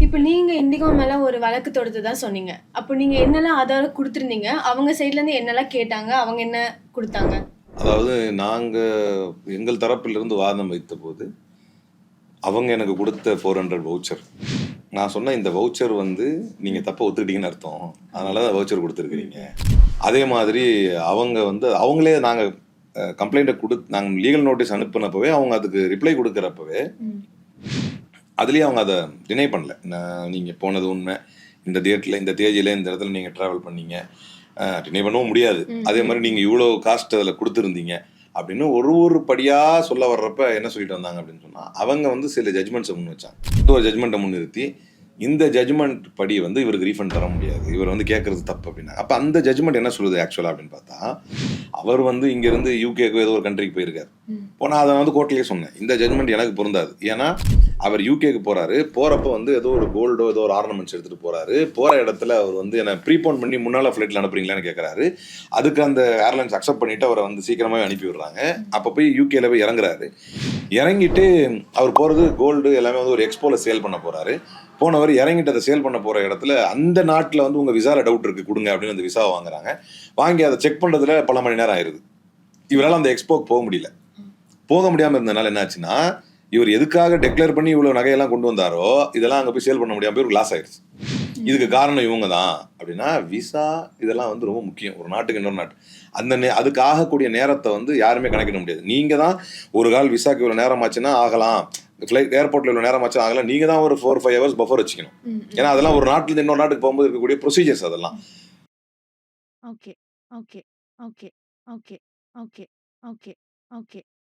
இப்ப நீங்க இண்டிகோ மேல ஒரு வழக்கு தொடுத்ததா சொன்னீங்க. அப்ப நீங்க என்னலாம் ஆதாரம் குடுத்திருந்தீங்க? அவங்க சைட்ல இருந்து என்னலாம் கேட்டாங்க? அவங்க என்ன குடுத்தாங்க? அதாவது நாங்க எங்கள் தரப்பிலிருந்து வாதம் வைத்தபோது, அவங்க எனக்கு குடுத்த 400 வவுச்சர். நான் சொன்னேன், இந்த வவுச்சர் வந்து நீங்க தப்ப ஒத்துக்கிட்டீங்கன்னு அர்த்தம். அதனால தான் வவுச்சர் குடுத்துருக்கிறீங்க. அதே மாதிரி அவங்க வந்து அவங்களே நாங்க கம்ப்ளைண்ட்ட நாங்க லீகல் நோட்டீஸ் அனுப்புனப்பவே, அவங்க அதுக்கு ரிப்ளை குடுக்குறப்பவே, அதுலயே அவங்க அத டினை பண்ணல. நீங்க போனது உண்மை. இந்த டேட்ல, இந்த தேதியில, இந்த இடத்துல நீங்க டிராவல் பண்ணீங்க. டினை பண்ணவும் முடியாது. அதே மாதிரி நீங்க இவ்வளோ காஸ்ட் அதில் கொடுத்துருந்தீங்க அப்படின்னு ஒரு படியா சொல்ல வர்றப்ப என்ன சொல்லிட்டு வந்தாங்க அப்படின்னு சொன்னா, அவங்க வந்து சில ஜட்மெண்ட்ஸை முன் வச்சாங்க. ஒரு ஜட்மெண்ட்டை முன்னிறுத்தி இந்த ஜட்மெண்ட் படி வந்து இவருக்கு ரீஃபண்ட் தர முடியாது, இவர் வந்து கேட்கறது தப்பு அப்படின்னா, அப்ப அந்த ஜட்மெண்ட் என்ன சொல்லுது ஆக்சுவலா அப்படின்னு பார்த்தா, அவர் வந்து இங்க இருந்து யூகேக்கு ஏதோ ஒரு கண்ட்ரிக்கு போயிருக்காரு. போனா அதை வந்து கோர்ட்லயே சொன்னேன், இந்த ஜட்மெண்ட் எனக்கு பொருந்தாது. ஏன்னா அவர் யூகேக்கு போறாரு, போறப்ப வந்து ஏதோ ஒரு கோல்டோ ஏதோ ஒரு ஆர்னமெண்ட்ஸ் எடுத்துட்டு போறாரு. போற இடத்துல அவர் வந்து என்ன ப்ரீபோன் பண்ணி முன்னால ஃபிளைட்ல அனுப்புறீங்களான்னு கேட்கறாரு. அதுக்கு அந்த ஏர்லைன்ஸ் அக்செப்ட் பண்ணிட்டு அவரை வந்து சீக்கிரமாவே அனுப்பி விடுறாங்க. அப்ப போய் யூகேல போய் இறங்குறாரு. இறங்கிட்டு அவர் போறது கோல்டு எல்லாமே வந்து ஒரு எக்ஸ்போல சேல் பண்ண போறாரு. போனவர் இறங்கிட்டு அதை சேல் பண்ண போற இடத்துல அந்த நாட்டில் வந்து உங்க விசால டவுட் இருக்கு கொடுங்க அப்படின்னு அந்த விசாவை வாங்குறாங்க. வாங்கி அதை செக் பண்றதுல பல மணி நேரம் ஆயிருது. இவரால் அந்த எக்ஸ்போக்கு போக முடியல. போக முடியாம இருந்ததுனால என்ன ஆச்சுன்னா, இவர் எதுக்காக டெக்ளேர் பண்ணி இவ்வளவு நகையெல்லாம் கொண்டு வந்தாரோ இதெல்லாம் அங்க போய் சேல் பண்ண முடியாம போய் லாஸ் ஆயிடுச்சு. இதுக்கு காரணம் இவங்க தான் அப்படின்னா, விசா இதெல்லாம் வந்து ரொம்ப முக்கியம் ஒரு நாட்டுக்கு இன்னொரு நாட்டு. அதுக்கு ஆகக்கூடிய நேரத்தை வந்து யாருமே கணக்கிட முடியாது. நீங்க தான் ஒரு கால் விசாக்கு இவ்வளவு நேரம் ஆச்சுன்னா ஆகலாம், ஃபிளைட் ஏர்போர்ட்ல இவ்வளவு நேரம் ஆச்சு ஆகலாம், நீங்க தான் ஒரு 4-5 ஹவர்ஸ் பஃபர் வச்சுக்கணும். ஏன்னா அதெல்லாம் ஒரு நாட்டுல இருந்து இன்னொரு நாட்டுக்கு போகும்போது இருக்கக்கூடிய ப்ரொசீஜர்ஸ் அதெல்லாம். Okay okay okay okay okay okay okay